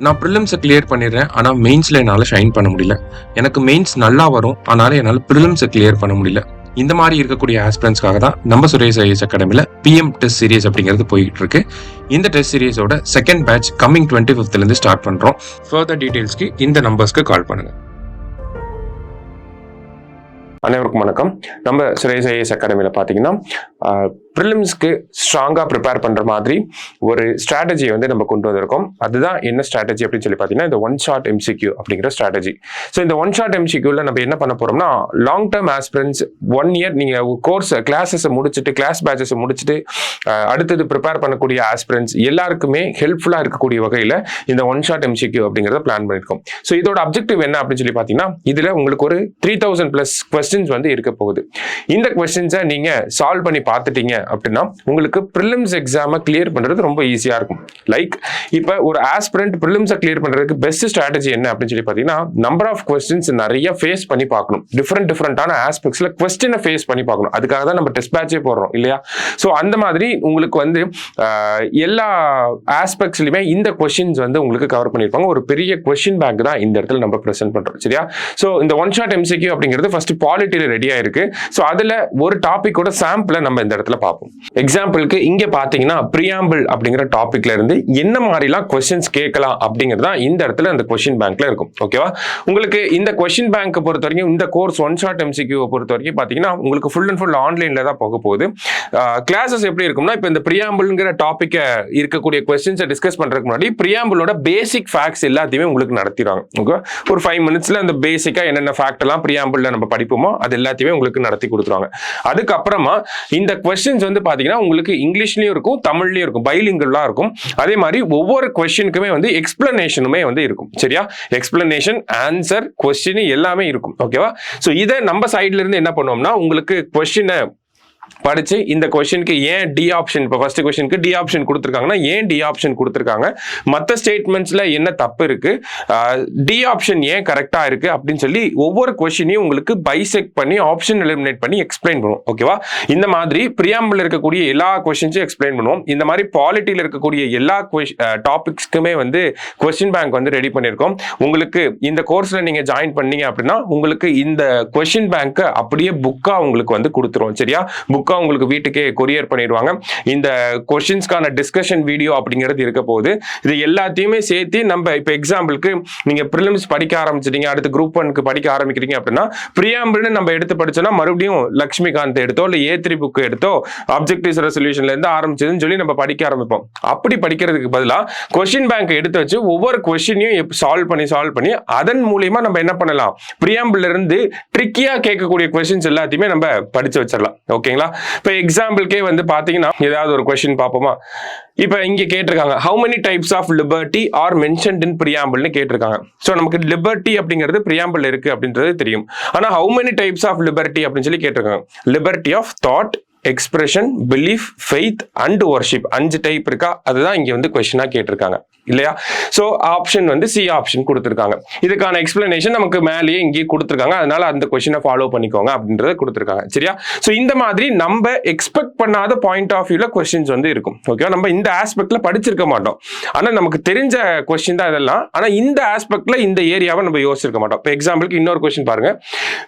நான் ப்ரிலிம்ஸை கிளியர் பண்ணிடுறேன், ஆனால் மெயின்ஸில் என்னால் ஷைன் பண்ண முடியல. எனக்கு மெயின்ஸ் நல்லா வரும், ஆனாலும் என்னால் ப்ரிலிம்ஸை கிளியர் பண்ண முடியல. இந்த மாதிரி இருக்கக்கூடிய ஆஸ்பிரன்ஸ்க்காக தான் நம்ம சுரேஷ் ஐஏஎஸ் அகாடமியில் பிஎம் டெஸ்ட் சீரிஸ் அப்படிங்கிறது போயிட்டு இருக்கு. இந்த டெஸ்ட் சீரிஸோட second batch coming 25th start பண்ணுறோம். ஃபர்தர் டீடைல்ஸ்க்கு இந்த நம்பர்ஸ்க்கு கால் பண்ணுங்கள். அனைவருக்கும் வணக்கம். நம்ம சுரேஷ் ஐஏஎஸ் அகாடமியில் பார்த்தீங்கன்னா ப்ரிலிம்ஸ்க்கு ஸ்ட்ராங்காக ப்ரிப்பேர் பண்ணுற மாதிரி ஒரு ஸ்ட்ராட்டஜியை வந்து நம்ம கொண்டு வந்திருக்கோம். அதுதான் என்ன ஸ்ட்ராட்டஜி அப்படின்னு சொல்லி பார்த்தீங்கன்னா இந்த ஒன் ஷாட் எம்சிக்யூ அப்படிங்கிற ஸ்ட்ராட்டஜி. ஸோ இந்த ஒன் ஷாட் எம்சிக்யூவில் நம்ம என்ன பண்ண போகிறோம்னா, லாங் டேர்ம் ஆஸ்பிரன்ஸ் 1 year நீங்கள் கோர்ஸ் கிளாஸஸை முடிச்சுட்டு கிளாஸ் பேட்சஸை முடிச்சுட்டு அடுத்தது ப்ரிப்பேர் பண்ணக்கூடிய ஆஸ்பிரன்ஸ் எல்லாருக்குமே ஹெல்ப்ஃபுல்லாக இருக்கக்கூடிய வகையில் இந்த ஒன் ஷாட் எம்சிக்யூ அப்படிங்கிறத பிளான் பண்ணியிருக்கோம். ஸோ இதோட அப்ஜெக்டிவ் என்ன அப்படின்னு சொல்லி பார்த்தீங்கன்னா, இதில் உங்களுக்கு ஒரு 3000+ கொஸ்டின்ஸ் வந்து இருக்க போகுது. இந்த கொஸ்டின்ஸை நீங்கள் சால்வ் பண்ணி பார்த்துட்டீங்க அப்படின்னா உங்களுக்கு ப்ரிலிம்ஸ் எக்ஸாமை கிளியர் பண்றது ரொம்ப ஈஸியா இருக்கும். லைக் இப்போ ஒரு ஆஸ்பிரண்ட் ப்ரிலிம்ஸை கிளியர் பண்றதுக்கு பெஸ்ட் ஸ்ட்ராட்டஜி என்ன அப்படின்னு சொல்லி பார்த்தீங்கன்னா, நம்பர் ஆஃப் கொஸ்டின்ஸ் நிறைய ஃபேஸ் பண்ணி பார்க்கணும். டிஃப்ரெண்டான ஆஸ்பெக்ட்ஸ்ல கொஸ்டினை ஃபேஸ் பண்ணி பார்க்கணும். அதுக்காக தான் நம்ம டெஸ்ட் பேட்சே போடுறோம் இல்லையா? ஸோ அந்த மாதிரி உங்களுக்கு வந்து எல்லா ஆஸ்பெக்ட்ஸ்லையுமே இந்த கொஸ்டின்ஸ் வந்து உங்களுக்கு கவர் பண்ணியிருப்பாங்க. ஒரு பெரிய கொஸ்டின் பேங்க் தான் இந்த இடத்துல நம்ம ப்ரெசென்ட் பண்றோம். சரியா? ஸோ இந்த ஒன் ஷாட் எம்சிக்யூ அப்படிங்கிறது ஃபர்ஸ்ட் பாலிட்டியில ரெடியா இருக்கு. ஸோ அதுல ஒரு டாபிக்கோட சாம்பிளை நம்ம இந்த இடத்துல பார்ப்போம். எக்ஸாம்பிளுக்கு இங்க பாத்தீங்கன்னா பிரியாம்பிள் அப்படிங்கிற டாபிக்ல இருந்து என்ன மாதிரிலாம் கொஸ்டின்ஸ் கேட்கலாம் அப்படிங்கிறது தான் இந்த இடத்துல அந்த கொஸ்டின் பேங்க்ல இருக்கும். ஓகேவா? உங்களுக்கு இந்த கொஸ்டின் பேங்க் பொறுத்த வரைக்கும் இந்த கோர்ஸ் ஒன் ஷாட் எம்சிக்யூ பொறுத்த வரைக்கும் பாத்தீங்கன்னா உங்களுக்கு ஃபுல் அண்ட் ஃபுல் ஆன்லைன்ல தான் போக போகுது. கிளாஸஸ் எப்படி இருக்கும்னா, இப்போ இந்த பிரியாம்பிள்ங்கிற டாபிக் இருக்கக்கூடிய கொஸ்டின்ஸை டிஸ்கஸ் பண்றதுக்கு முன்னாடி பிரியாம்பிளோட பேசிக் ஃபேக்ட்ஸ் எல்லாத்தையுமே உங்களுக்கு நடத்திடுவாங்க. ஓகே, ஒரு 5 minutesல அந்த பேசிக்கா என்னென்ன ஃபேக்ட் எல்லாம் பிரியாம்பிள்ல நம்ம படிப்போமோ அது எல்லாத்தையுமே உங்களுக்கு நடத்தி கொடுத்துருவாங்க. அதுக்கப்புறமா இந்த கொஸ்டின்ஸ் வந்து பாத்தீங்கன்னா உங்களுக்கு இங்கிலீஷ்லயும் இருக்கும், தமிழ்லயும் இருக்கும், பைலிங்குவலா இருக்கும். அதே மாதிரி ஒவ்வொரு கொஸ்டினுக்குமே வந்து எக்ஸ்பிளனேஷனுமே வந்து இருக்கும். சரியா? எக்ஸ்பிளனேஷன், ஆன்சர், கொஸ்டின் எல்லாமே இருக்கும். ஓகேவா? சோ இதை நம்ம சைட்ல இருந்து என்ன பண்ணுவோம்னா, உங்களுக்கு கொஸ்டினை படிச்சு இந்த கொஸ்டினுக்கு ஏன் டி ஆப்ஷன், இப்போ ஃபர்ஸ்ட் கொஸ்டினுக்கு டி ஆப்ஷன் கொடுத்துருக்காங்கன்னா ஏன் டி ஆப்ஷன் கொடுத்துருக்காங்க, மற்ற ஸ்டேட்மெண்ட்ஸ்ல என்ன தப்பு இருக்கு, டி ஆப்ஷன் ஏன் கரெக்டா இருக்கு அப்படின்னு சொல்லி ஒவ்வொரு கொஸ்டினையும் உங்களுக்கு பைசெக்ட் பண்ணி ஆப்ஷன் எலிமினேட் பண்ணி எக்ஸ்பிளைன் பண்ணுவோம். ஓகேவா? இந்த மாதிரி பிரியாம்பிள் இருக்கக்கூடிய எல்லா கொஸ்டின்ஸும் எக்ஸ்பிளைன் பண்ணுவோம். இந்த மாதிரி பாலிட்டியில் இருக்கக்கூடிய எல்லா டாபிக்ஸ்க்குமே வந்து கொஸ்டின் பேங்க் வந்து ரெடி பண்ணியிருக்கோம். உங்களுக்கு இந்த கோர்ஸ்ல நீங்க ஜாயின் பண்ணீங்க அப்படின்னா உங்களுக்கு இந்த கொஸ்டின் பேங்க் அப்படியே புக்கா உங்களுக்கு வந்து கொடுத்துருவோம். சரியா? புக்கா உங்களுக்கு வீட்டுக்கே கொரியர் பண்ணிடுவாங்க. இந்த கொஸ்டின்ஸ்க்கான டிஸ்கஷன் வீடியோ அப்படிங்கிறது இருக்க போகுது. இது எல்லாத்தையுமே சேர்த்து நம்ம இப்போ எக்ஸாம்பிளுக்கு நீங்க ப்ரிலிம்ஸ் படிக்க ஆரம்பிச்சிட்டீங்க, அடுத்து குரூப் 1க்கு படிக்க ஆரம்பிக்கிறீங்க அப்படின்னா பிரியாம்பிள்னு நம்ம எடுத்து படிச்சோம்னா மறுபடியும் லட்சுமிகாந்த் எடுத்தோ இல்லை A3 புக் எடுத்தோ ஆப்ஜெக்டிவ்ஸ் ரெசல்யூஷன்ல இருந்து ஆரம்பிச்சதுன்னு சொல்லி நம்ம படிக்க ஆரம்பிப்போம். அப்படி படிக்கிறதுக்கு பதிலாக கொஸ்டின் பேங்க் எடுத்து வச்சு ஒவ்வொரு கொஸ்டினையும் சால்வ் பண்ணி அதன் மூலியமா நம்ம என்ன பண்ணலாம், பிரியாம்பிள் இருந்து ட்ரிக்கியா கேட்கக்கூடிய கொஸ்டின்ஸ் எல்லாத்தையுமே நம்ம படிச்சு வச்சிடலாம். ஓகேங்களா? இப்போ எக்ஸாம்பிளுக்கே வந்து பாத்தீங்கன்னா ஏதாவது ஒரு கொஸ்டின் பார்ப்போமா? இப்போ இங்க கேட்டிருக்காங்க, how many types of liberty are mentioned in preamble னு கேட்டிருக்காங்க. ஸோ நமக்கு லிபர்ட்டி அப்படிங்கிறது பிரியாம்பிள் இருக்கு அப்படின்றது தெரியும். ஆனா how many types of liberty அப்படின்னு சொல்லி கேட்டிருக்காங்க. Liberty of thought, expression, belief, faith and worship 5 type இருக்கா? அதுதான் இங்க வந்து கொஸ்டினா கேட்டிருக்காங்க இல்லையா? சோ ஆப்ஷன் வந்து சி ஆப்ஷன் கொடுத்திருக்காங்க. இதுக்கான எக்ஸ்பிளனேஷன் நமக்கு மேலேயே இங்கே கொடுத்திருக்காங்க. அதனால அந்த கொஸ்டினை ஃபாலோ பண்ணிக்கோங்க அப்படின்றத கொடுத்திருக்காங்க. சரியா? சோ இந்த மாதிரி நம்ம எக்ஸ்பெக்ட் பண்ணாத பாயிண்ட் ஆஃப் வியூல கொஸ்டின்ஸ் வந்து இருக்கும். ஓகே, நம்ம இந்த ஆஸ்பெக்ட்ல படிச்சிருக்க மாட்டோம். ஆனா நமக்கு தெரிஞ்ச கொஸ்டின் தான் இதெல்லாம். ஆனா இந்த ஆஸ்பெக்ட்ல இந்த ஏரியாவை நம்ம யோசிச்சிருக்க மாட்டோம். இப்போ எக்ஸாம்பிளுக்கு இன்னொரு கொஸ்டின் பாருங்க.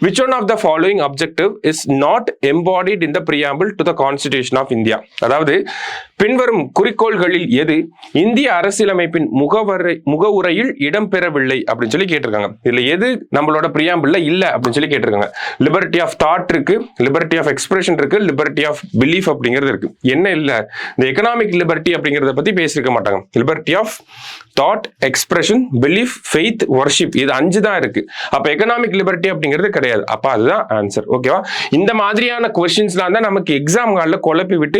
which one of the following objective is not embodied in the preamble to the Constitution of India? அதாவது பின்வரும் குறிக்கோள்களில் எது இந்திய அரசியலமைப்பின் முகவுரையில் இடம்பெறவில்லை அப்படின்னு சொல்லி கேட்டிருக்காங்க. இதுல எது நம்மளோட பிரியாம்பிள்ல இல்ல அப்படின்னு சொல்லி கேட்டிருக்காங்க. லிபர்ட்டி ஆஃப் தாட் இருக்கு, லிபர்ட்டி ஆஃப் எக்ஸ்பிரஷன் இருக்கு, லிபர்ட்டி ஆஃப் பிலீஃப் அப்படிங்கிறது இருக்கு. என்ன இல்ல? இந்த எக்கனாமிக் லிபர்ட்டி அப்படிங்கிறத பத்தி பேசிருக்க மாட்டாங்க. Liberty of thought, expression, belief, faith, worship இது 5 தான் இருக்கு. அப்ப எக்கனாமிக் லிபர்ட்டி அப்படிங்கிறது கிடையாது. அப்ப அதுதான் ஆன்சர். ஓகேவா? இந்த மாதிரியான கொஸ்டின்ஸ்லாம் தான் நமக்கு எக்ஸாம் ஹால்ல குழப்பி விட்டு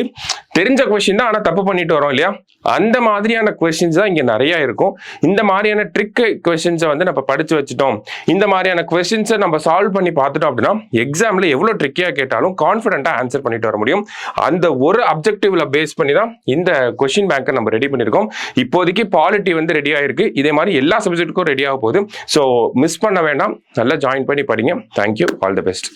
தெரிஞ்ச கொஸ்டின் தான் ஆனா தப்பு பண்ணிட்டு வரோம் இல்லையா? அந்த மாதிரியான கொஸ்டின்ஸ் தான் இங்க நிறைய இருக்கும். இந்த மாதிரியான ட்ரிக் கொஸ்டின்ஸை வந்து நம்ம படிச்சு வச்சுட்டோம், இந்த மாதிரியான கொஸ்டின்ஸை நம்ம சால்வ் பண்ணி பார்த்துட்டோம் அப்படின்னா எக்ஸாம்ல எவ்வளவு ட்ரிக்கியா கேட்டாலும் கான்ஃபிடென்ட்டா ஆன்சர் பண்ணிட்டு வர முடியும். அந்த ஒரு அப்ஜெக்டிவ்ல பேஸ் பண்ணி தான் இந்த கொஸ்டின் பேங்கை நம்ம ரெடி பண்ணிருக்கோம். இப்போதைக்கு பாலிட்டி வந்து ரெடி ஆயிருக்கு. இதே மாதிரி எல்லா சப்ஜெக்ட்டுக்கும் ரெடி ஆக போகுது. ஸோ மிஸ் பண்ண வேண்டாம், நல்லா ஜாயின் பண்ணி படிங்க. Thank you, all the best.